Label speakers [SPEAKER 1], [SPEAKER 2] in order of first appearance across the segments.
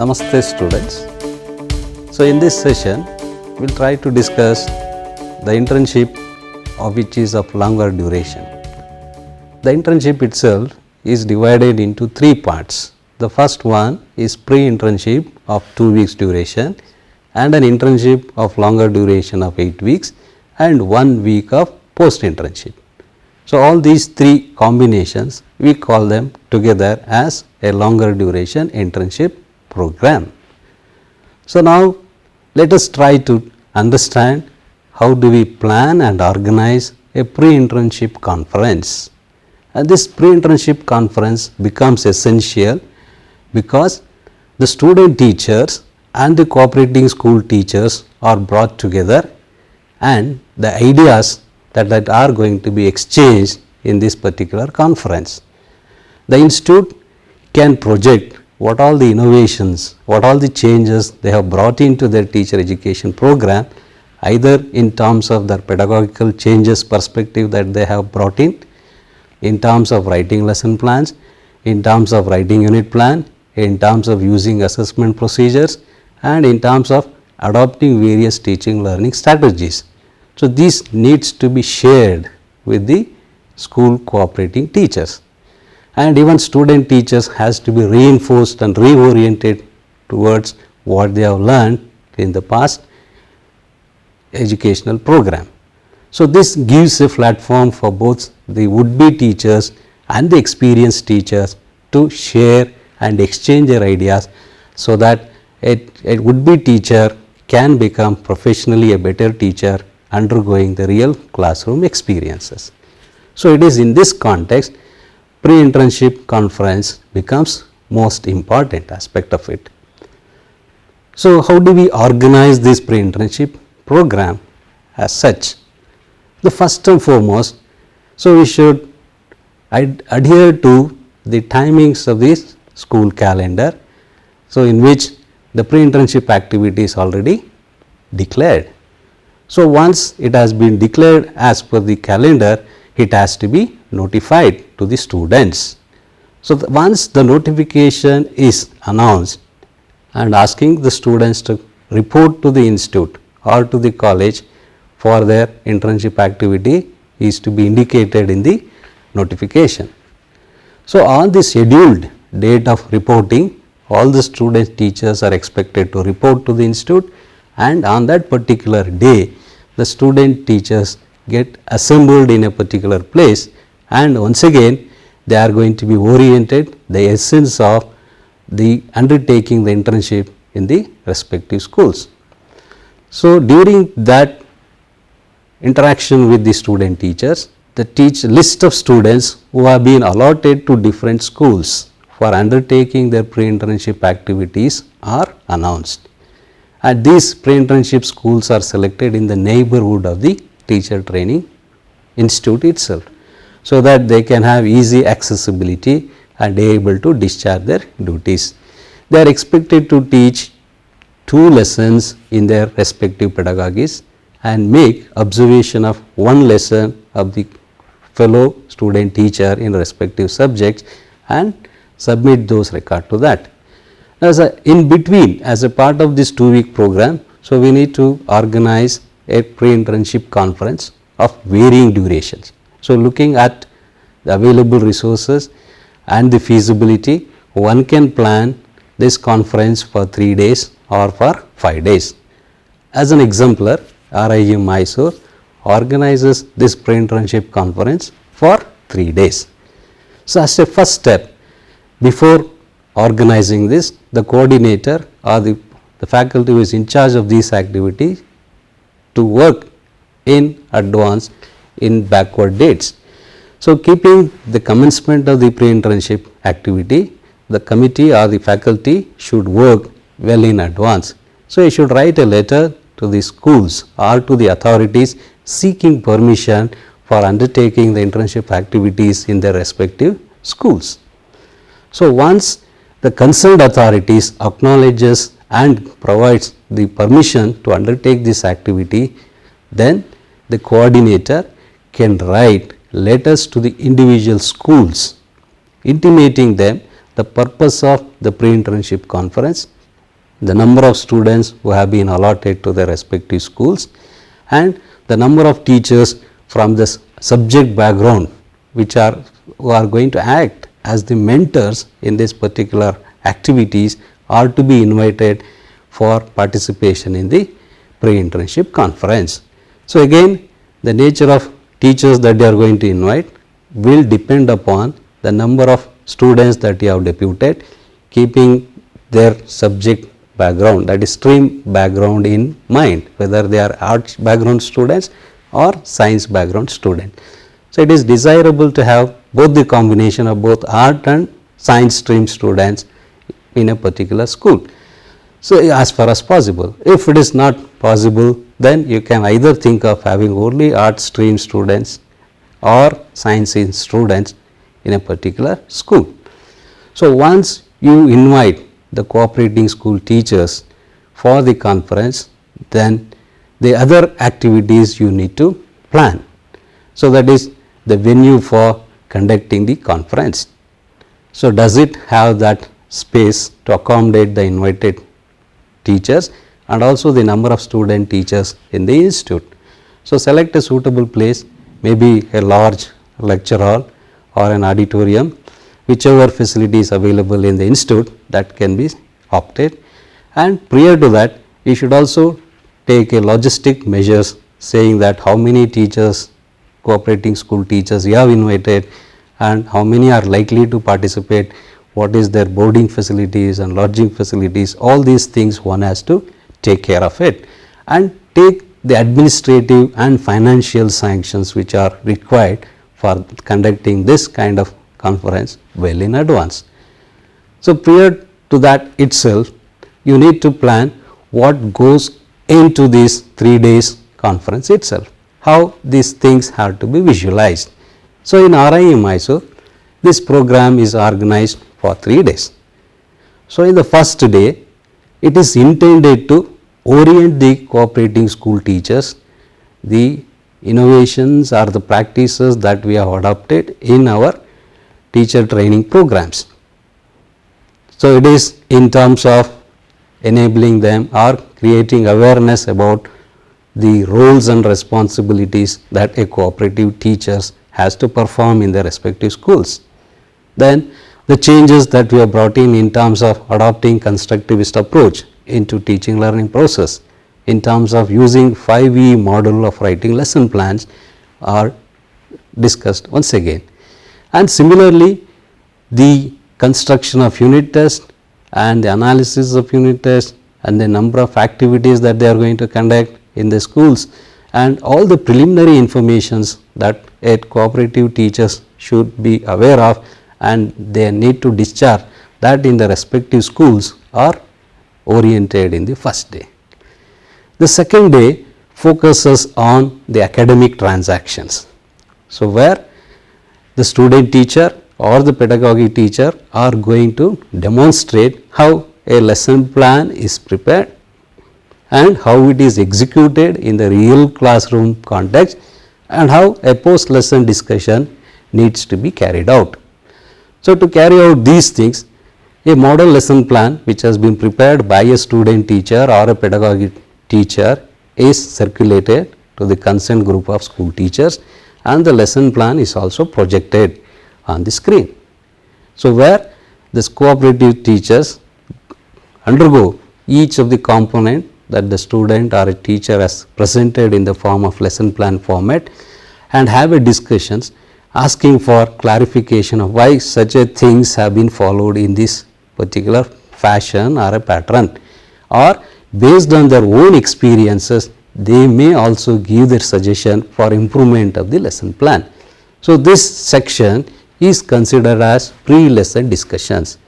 [SPEAKER 1] Namaste students. So in this session we will try to discuss the internship of which is of longer duration. The internship itself is divided into three parts. The first one is pre-internship of 2 weeks duration and an internship of longer duration of 8 weeks and 1 week of post-internship. So all these three combinations we call them together as a longer duration internship program. So now let us try to understand how do we plan and organize a pre-internship conference. And this pre-internship conference becomes essential because the student teachers and the cooperating school teachers are brought together and the ideas that are going to be exchanged in this particular conference. The institute can project what all the innovations, what all the changes they have brought into their teacher education program, either in terms of their pedagogical changes perspective that they have brought in terms of writing lesson plans, in terms of writing unit plan, in terms of using assessment procedures and in terms of adopting various teaching learning strategies. So this needs to be shared with the school cooperating teachers. And even student teachers has to be reinforced and reoriented towards what they have learned in the past educational program. So this gives a platform for both the would-be teachers and the experienced teachers to share and exchange their ideas so that a would-be teacher can become professionally a better teacher undergoing the real classroom experiences. So it is in this context pre-internship conference becomes most important aspect of it. So how do we organize this pre-internship program as such? The first and foremost, so we should adhere to the timings of this school calendar, so in which the pre-internship activity is already declared. So once it has been declared as per the calendar, it has to be notified to the students. So once the notification is announced and asking the students to report to the institute or to the college for their internship activity is to be indicated in the notification. So on the scheduled date of reporting, all the student teachers are expected to report to the institute, and on that particular day the student teachers get assembled in a particular place, and once again they are going to be oriented the essence of the undertaking the internship in the respective schools. So during that interaction with the student teachers, the list of students who have been allotted to different schools for undertaking their pre-internship activities are announced, and these pre-internship schools are selected in the neighborhood of the teacher training institute itself, so that they can have easy accessibility and able to discharge their duties. They are expected to teach 2 lessons in their respective pedagogies and make observation of 1 lesson of the fellow student teacher in respective subjects and submit those record to that. As in between, as a part of this 2-week program, so we need to organize a pre-internship conference of varying durations. So looking at the available resources and the feasibility, one can plan this conference for 3 days or for 5 days. As an exemplar, RIM Mysore organizes this pre-internship conference for 3 days. So as a first step, before organizing this, the coordinator or the faculty who is in charge of these activities to work in advance in backward dates. So keeping the commencement of the pre-internship activity, the committee or the faculty should work well in advance. So you should write a letter to the schools or to the authorities seeking permission for undertaking the internship activities in their respective schools. So once the concerned authorities acknowledges and provides the permission to undertake this activity, then the coordinator can write letters to the individual schools intimating them the purpose of the pre-internship conference the number of students who have been allotted to their respective schools, and the number of teachers from this subject background who are going to act as the mentors in this particular activities are to be invited for participation in the pre-internship conference. So, again the nature of teachers that they are going to invite will depend upon the number of students that you have deputed, keeping their subject background, that is stream background, in mind, whether they are arts background students or science background student. So, it is desirable to have both the combination of both art and science stream students in a particular school. So, as far as possible, if it is not possible, then you can either think of having only art stream students or science students in a particular school. So, once you invite the cooperating school teachers for the conference, then the other activities you need to plan. So, that is the venue for conducting the conference. So, does it have that space to accommodate the invited teachers and also the number of student teachers in the institute? So, select a suitable place, maybe a large lecture hall or an auditorium, whichever facility is available in the institute, that can be opted. And prior to that, you should also take a logistic measures, saying that how many teachers, cooperating school teachers you have invited and how many are likely to participate, what is their boarding facilities and lodging facilities, all these things one has to take care of it, and take the administrative and financial sanctions which are required for conducting this kind of conference well in advance. So, prior to that itself, you need to plan what goes into this 3 days conference itself, how these things have to be visualized. So, in RI Mysore, this program is organized for 3 days. So, in the first day, it is intended to orient the cooperating school teachers, the innovations or the practices that we have adopted in our teacher training programs. So, it is in terms of enabling them or creating awareness about the roles and responsibilities that a cooperative teacher has to perform in their respective schools. Then the changes that we have brought in terms of adopting constructivist approach into teaching learning process, in terms of using 5E model of writing lesson plans are discussed once again. And similarly, the construction of unit test and the analysis of unit test and the number of activities that they are going to conduct in the schools and all the preliminary informations that a cooperative teachers should be aware of and they need to discharge that in the respective schools are oriented in the first day. The second day focuses on the academic transactions. So, where the student teacher or the pedagogy teacher are going to demonstrate how a lesson plan is prepared and how it is executed in the real classroom context and how a post lesson discussion needs to be carried out. So, to carry out these things, a model lesson plan which has been prepared by a student teacher or a pedagogy teacher is circulated to the concerned group of school teachers and the lesson plan is also projected on the screen. So, where the cooperative teachers undergo each of the component that the student or a teacher has presented in the form of lesson plan format and have a discussions asking for clarification of why such a things have been followed in this particular fashion or a pattern, or based on their own experiences they may also give their suggestion for improvement of the lesson plan. So, this section is considered as pre-lesson discussions.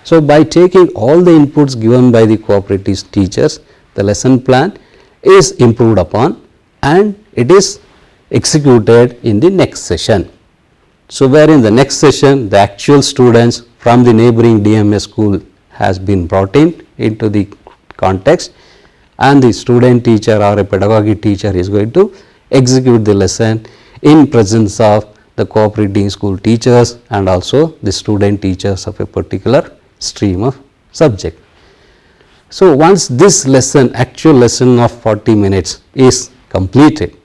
[SPEAKER 1] So, by taking all the inputs given by the cooperative teachers, the lesson plan is improved upon and it is executed in the next session. So, where in the next session the actual students from the neighboring DMS school has been brought in into the context and the student teacher or a pedagogy teacher is going to execute the lesson in presence of the cooperating school teachers and also the student teachers of a particular stream of subject. So, once this lesson, actual lesson of 40 minutes is completed,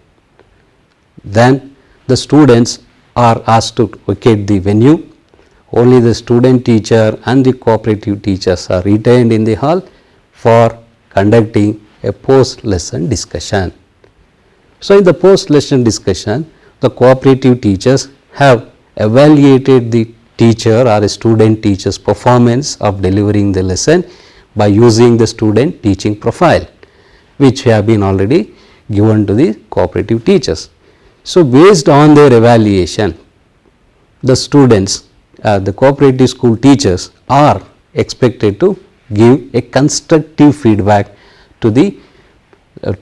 [SPEAKER 1] then the students are asked to vacate the venue. Only the student teacher and the cooperative teachers are retained in the hall for conducting a post lesson discussion. So, in the post lesson discussion, the cooperative teachers have evaluated the teacher or a student teacher's performance of delivering the lesson by using the student teaching profile, which have been already given to the cooperative teachers. So, based on their evaluation, the students, the cooperative school teachers are expected to give a constructive feedback to the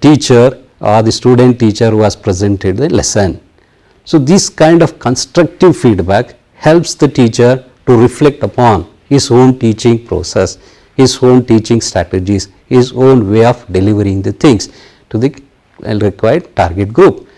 [SPEAKER 1] teacher or the student teacher who has presented the lesson. So, this kind of constructive feedback helps the teacher to reflect upon his own teaching process, his own teaching strategies, his own way of delivering the things to the required target group.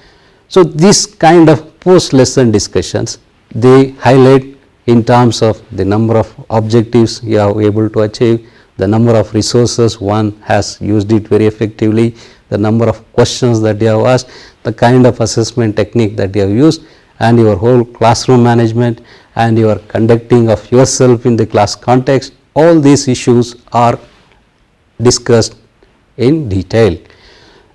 [SPEAKER 1] So, this kind of post lesson discussions, they highlight in terms of the number of objectives you are able to achieve, the number of resources one has used it very effectively, the number of questions that you have asked, the kind of assessment technique that you have used, and your whole classroom management and your conducting of yourself in the class context. All these issues are discussed in detail.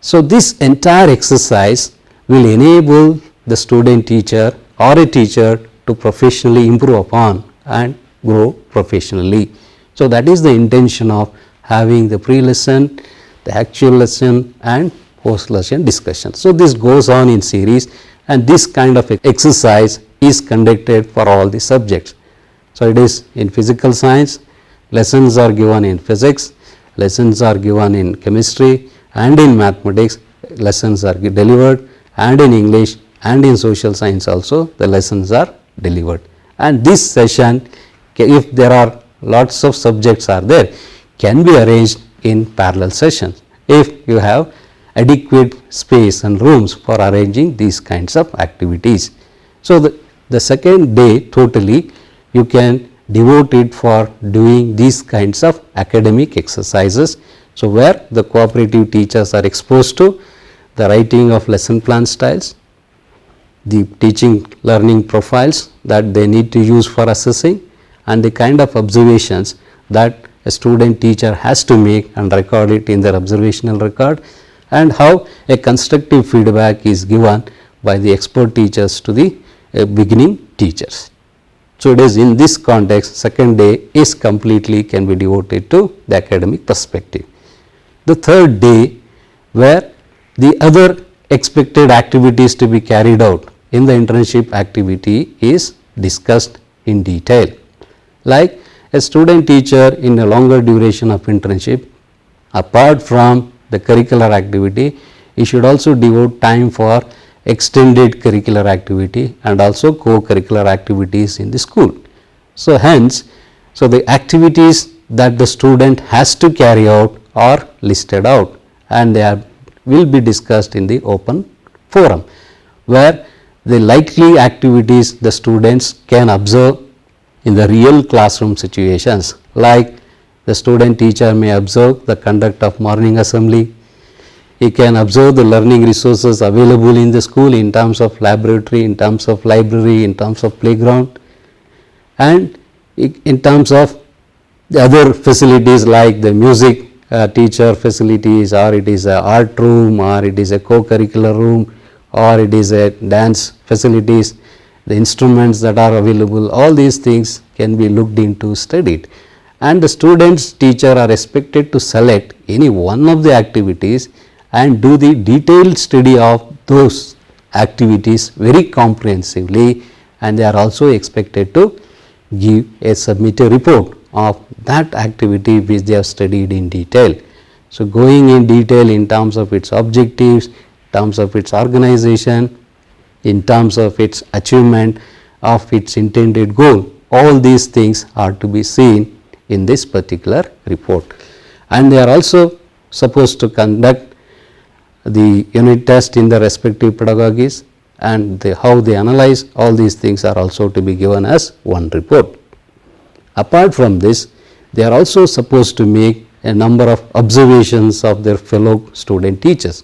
[SPEAKER 1] So, this entire exercise will enable the student teacher or a teacher to professionally improve upon and grow professionally. So, that is the intention of having the pre-lesson, the actual lesson and post-lesson discussion. So, this goes on in series, and this kind of exercise is conducted for all the subjects. So, it is in physical science, lessons are given in physics, lessons are given in chemistry and in mathematics, lessons are delivered, and in English and in social science also the lessons are delivered. And this session, if there are lots of subjects are there, can be arranged in parallel sessions if you have adequate space and rooms for arranging these kinds of activities. So, the second day totally you can devote it for doing these kinds of academic exercises. So, where the cooperative teachers are exposed to the writing of lesson plan styles, the teaching learning profiles that they need to use for assessing, and the kind of observations that a student teacher has to make and record it in their observational record, and how a constructive feedback is given by the expert teachers to the beginning teachers. So, it is in this context second day is completely can be devoted to the academic perspective. The third day, where the other expected activities to be carried out in the internship activity is discussed in detail. Like a student teacher in a longer duration of internship, apart from the curricular activity, he should also devote time for extended curricular activity and also co-curricular activities in the school. So, hence, so the activities that the student has to carry out are listed out, and they will be discussed in the open forum, where the likely activities the students can observe in the real classroom situations, like the student teacher may observe the conduct of morning assembly, he can observe the learning resources available in the school in terms of laboratory, in terms of library, in terms of playground, and in terms of the other facilities like the music teacher facilities, or it is a art room, or it is a co-curricular room, or it is a dance facilities, the instruments that are available, all these things can be looked into, studied, and the students teacher are expected to select any one of the activities and do the detailed study of those activities very comprehensively, and they are also expected to give a submit a report of that activity which they have studied in detail. So, going in detail in terms of its objectives, in terms of its organization, in terms of its achievement of its intended goal, all these things are to be seen in this particular report. And they are also supposed to conduct the unit test in the respective pedagogies, and how they analyze, all these things are also to be given as one report. Apart from this, they are also supposed to make a number of observations of their fellow student teachers.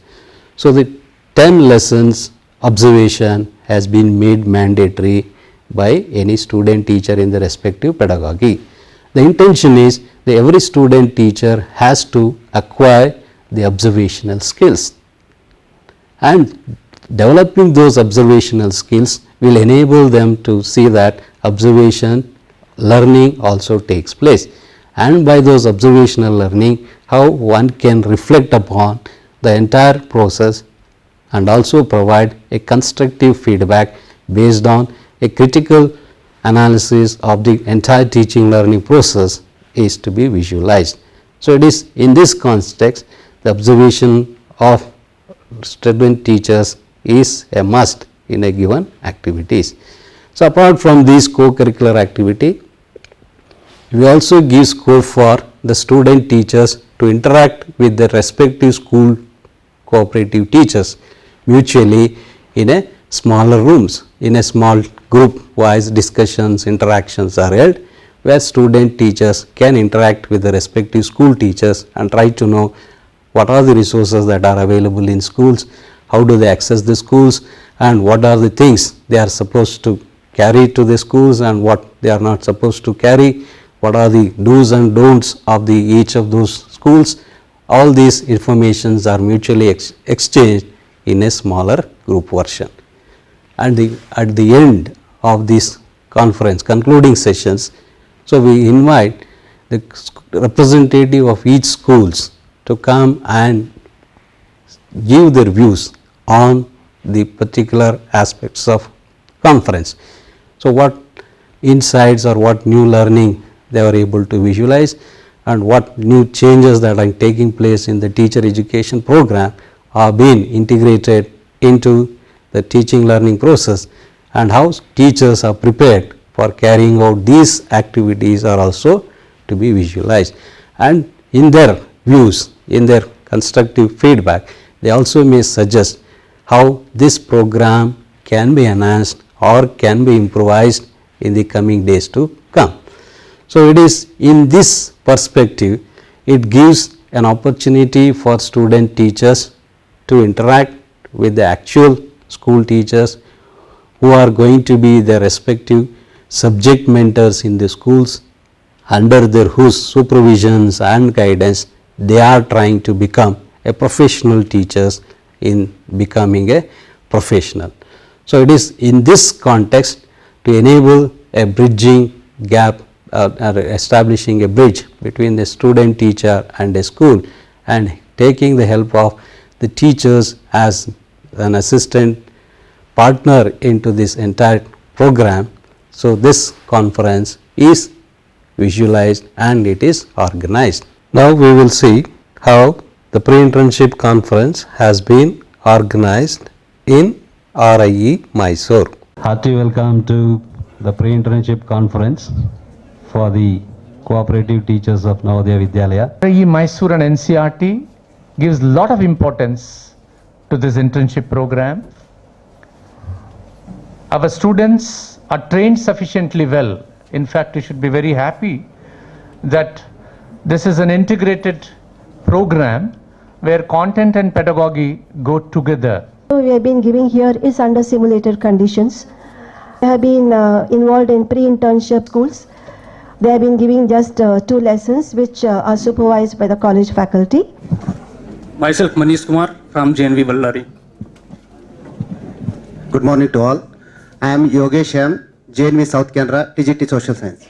[SPEAKER 1] So, the 10 lessons observation has been made mandatory by any student teacher in the respective pedagogy. The intention is that every student teacher has to acquire the observational skills, and developing those observational skills will enable them to see that observation learning also takes place, and by those observational learning how one can reflect upon the entire process and also provide a constructive feedback based on a critical analysis of the entire teaching learning process is to be visualized. So, it is in this context the observation of student teachers is a must in a given activities. So, apart from these co-curricular activity, we also give scope for the student teachers to interact with their respective school cooperative teachers mutually in a smaller rooms, in a small group wise discussions, interactions are held, where student teachers can interact with the respective school teachers and try to know what are the resources that are available in schools, how do they access the schools, and what are the things they are supposed to carry to the schools and what they are not supposed to carry, what are the do's and don'ts of the each of those schools. All these informations are mutually exchanged in a smaller group version. And at the end of this conference concluding sessions, so we invite the representative of each schools to come and give their views on the particular aspects of conference. So, what insights or what new learning they were able to visualize, and what new changes that are taking place in the teacher education program are being integrated into the teaching learning process, and how teachers are prepared for carrying out these activities are also to be visualized. And in their views, in their constructive feedback, they also may suggest how this program can be enhanced or can be improvised in the coming days to come. So, it is in this perspective, it gives an opportunity for student teachers to interact with the actual school teachers who are going to be their respective subject mentors in the schools, under their whose supervisions and guidance they are trying to become a professional teachers in becoming a professional. So, it is in this context to enable a bridging gap establishing a bridge between the student teacher and a school, and taking the help of the teachers as an assistant partner into this entire program. So, this conference is visualized and it is organized. Now, we will see how the pre-internship conference has been organized in RIE Mysore. Hearty welcome to the pre-internship conference for the cooperative teachers of Navodaya Vidyalaya.
[SPEAKER 2] RIE Mysore and NCRT gives lot of importance to this internship program. Our students are trained sufficiently well. In fact, you should be very happy that this is an integrated program where content and pedagogy go together.
[SPEAKER 3] We have been giving here is under simulated conditions. We have been involved in pre-internship schools. They have been giving just 2 lessons which are supervised by the college faculty.
[SPEAKER 4] Myself Manish Kumar from JNV Ballari.
[SPEAKER 5] Good morning to all. I am Yogesh M, JNV South Canara, TGT Social Science.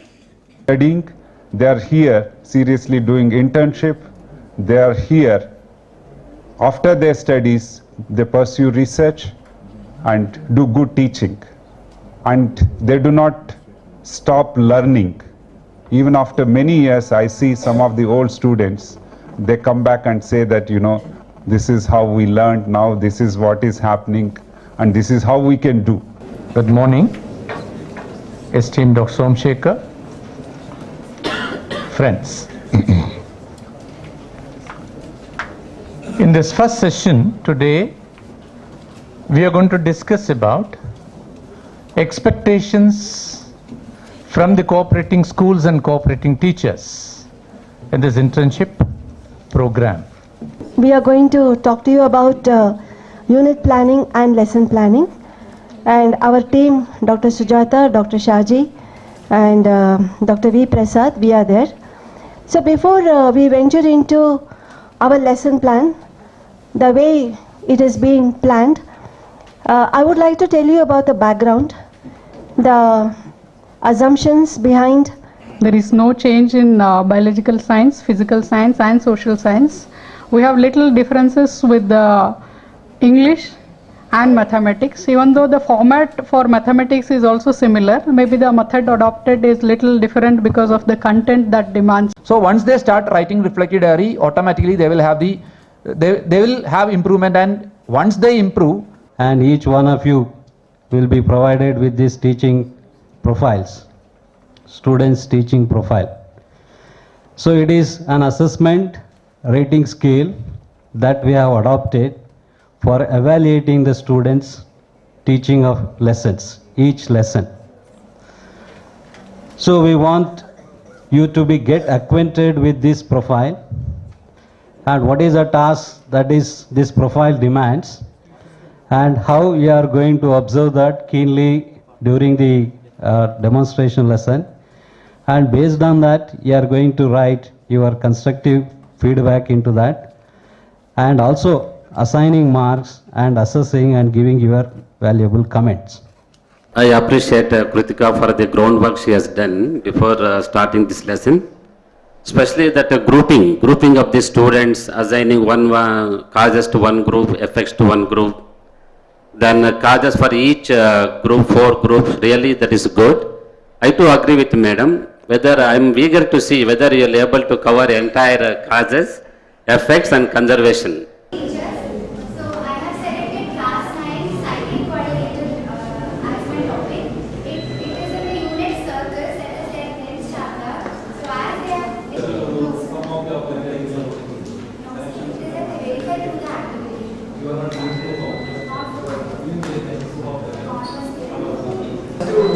[SPEAKER 6] Studying, they are here seriously doing internship. They are here after their studies, they pursue research and do good teaching, and they do not stop learning. Even after many years, I see some of the old students, they come back and say that, you know, this is how we learned, now this is what is happening, and this is how we can do.
[SPEAKER 2] Good morning, esteemed Dr. Somsekhar, friends. In this first session today, we are going to discuss about expectations from the cooperating schools and cooperating teachers in this internship program.
[SPEAKER 3] We are going to talk to you about unit planning and lesson planning. And our team, Dr. Sujata, Dr. Shaji, and Dr. V. Prasad, we are there. So before we venture into our lesson plan, the way it is being planned, I would like to tell you about the background, the assumptions behind.
[SPEAKER 7] There is no change in biological science, physical science and social science. We have little differences with the English and mathematics, even though the format for mathematics is also similar. Maybe the method adopted is little different because of the content that demands.
[SPEAKER 8] So once they start writing reflective diary, automatically they will have they will have improvement, and once they improve,
[SPEAKER 1] And each one of you will be provided with these teaching profiles, students' teaching profile. So it is an assessment rating scale that we have adopted for evaluating the students' teaching of lessons, each lesson. So we want you to get acquainted with this profile and what is a task that is this profile demands, and how you are going to observe that keenly during the demonstration lesson, and based on that you are going to write your constructive feedback into that, and also assigning marks and assessing and giving your valuable comments.
[SPEAKER 9] I appreciate Kritika for the groundwork she has done before starting this lesson, especially that grouping of the students, assigning causes to one group, effects to one group, then causes for each group, 4 groups. Really that is good. I too agree with madam, whether I am eager to see whether you are able to cover entire causes, effects and conservation.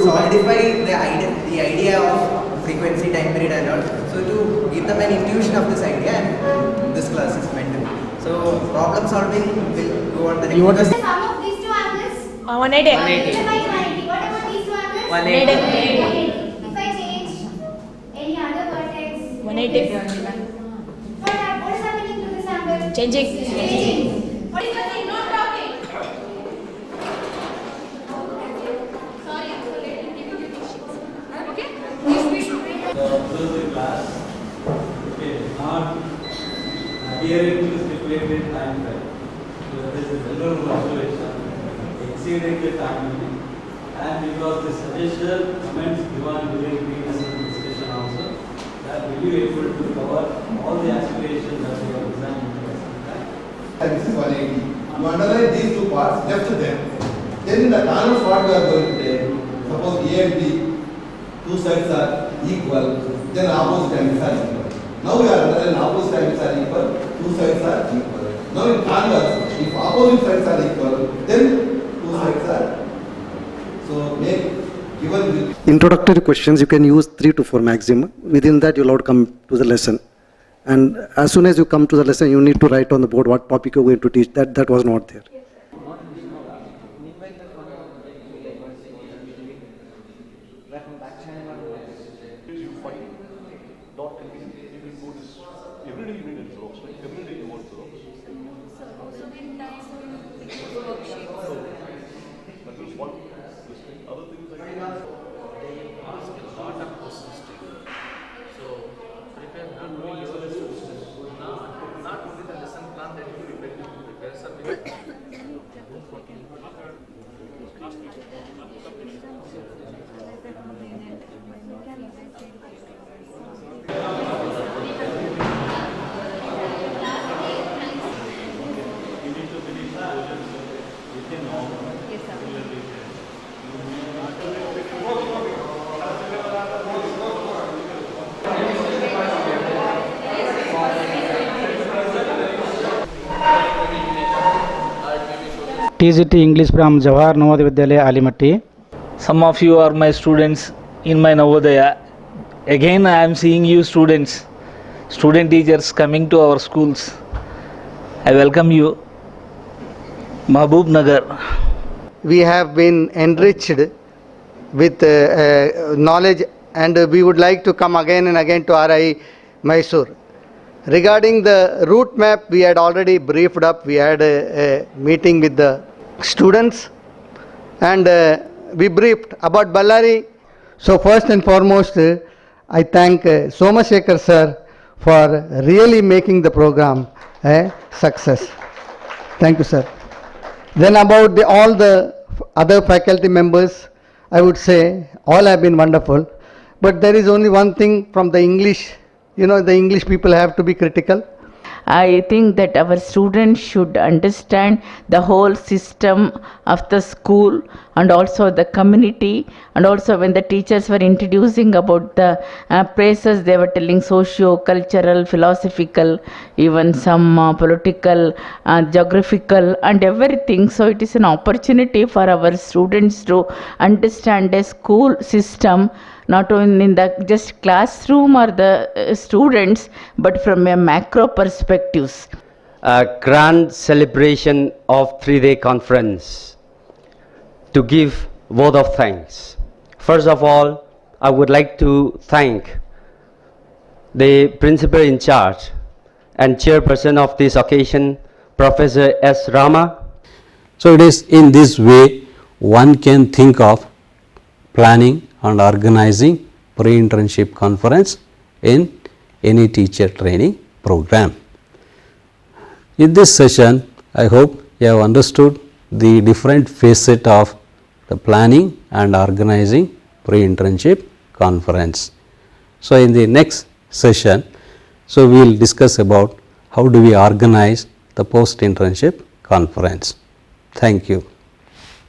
[SPEAKER 10] Solidify the idea of frequency, time period and all. So to give them an intuition of this idea, and this class is meant to be. So problem solving will go on the next. You want to
[SPEAKER 11] the sum of these two angles?
[SPEAKER 7] 180.
[SPEAKER 11] 180. What about these two angles?
[SPEAKER 7] 180.
[SPEAKER 11] If I change any other vertex?
[SPEAKER 7] 180.
[SPEAKER 11] What is happening to this angle?
[SPEAKER 7] Changing.
[SPEAKER 11] What is happening? Not talking.
[SPEAKER 12] Class, not adhering to stipulated time frame. So there is a general observation exceeding the time limit, and because the suggestion comments given during pre-lesson discussion also, that will be able to cover all the aspirations that we have designed in the lesson plan.
[SPEAKER 13] This is 180. You underline these two parts, left them. Then in the columns what we are going to take, suppose A and B, two sides are equal, then opposite angles are equal. Now we are underlining opposite angles are equal, two sides are equal. Now in converse, if opposite sides are equal, then two sides are. So given
[SPEAKER 5] Introductory questions, you can use 3 to 4 maximum. Within that, you'll have to come to the lesson. And as soon as you come to the lesson, you need to write on the board what topic you're going to teach. That was not there.
[SPEAKER 14] TGT English from Jawahar Navodaya Vidyalaya Alimatti.
[SPEAKER 15] Some of you are my students in my Navodaya. Again I am seeing you students. student teachers coming to our schools. I welcome you. Mahbub Nagar.
[SPEAKER 16] We have been enriched with knowledge, and we would like to come again and again to RI Mysore. Regarding the route map, we had already briefed up. We had a meeting with the students, and we briefed about Ballari. So first and foremost, I thank Somashekar sir for really making the program a success. Thank you, sir. Then about all the other faculty members, I would say all have been wonderful, but there is only one thing from the English. You know, the English people have to be critical.
[SPEAKER 17] I think that our students should understand the whole system of the school and also the community, and also when the teachers were introducing about the places, they were telling socio, cultural, philosophical, even some political, geographical and everything. So it is an opportunity for our students to understand a school system, not only in the just classroom or the students, but from a macro perspectives.
[SPEAKER 18] A grand celebration of 3-day conference to give vote of thanks. First of all, I would like to thank the principal in charge and chairperson of this occasion, Professor S. Rama.
[SPEAKER 1] So it is in this way one can think of planning and organizing pre-internship conference in any teacher training program. In this session, I hope you have understood the different facet of the planning and organizing pre-internship conference. So in the next session, so we will discuss about how do we organize the post-internship conference. Thank you.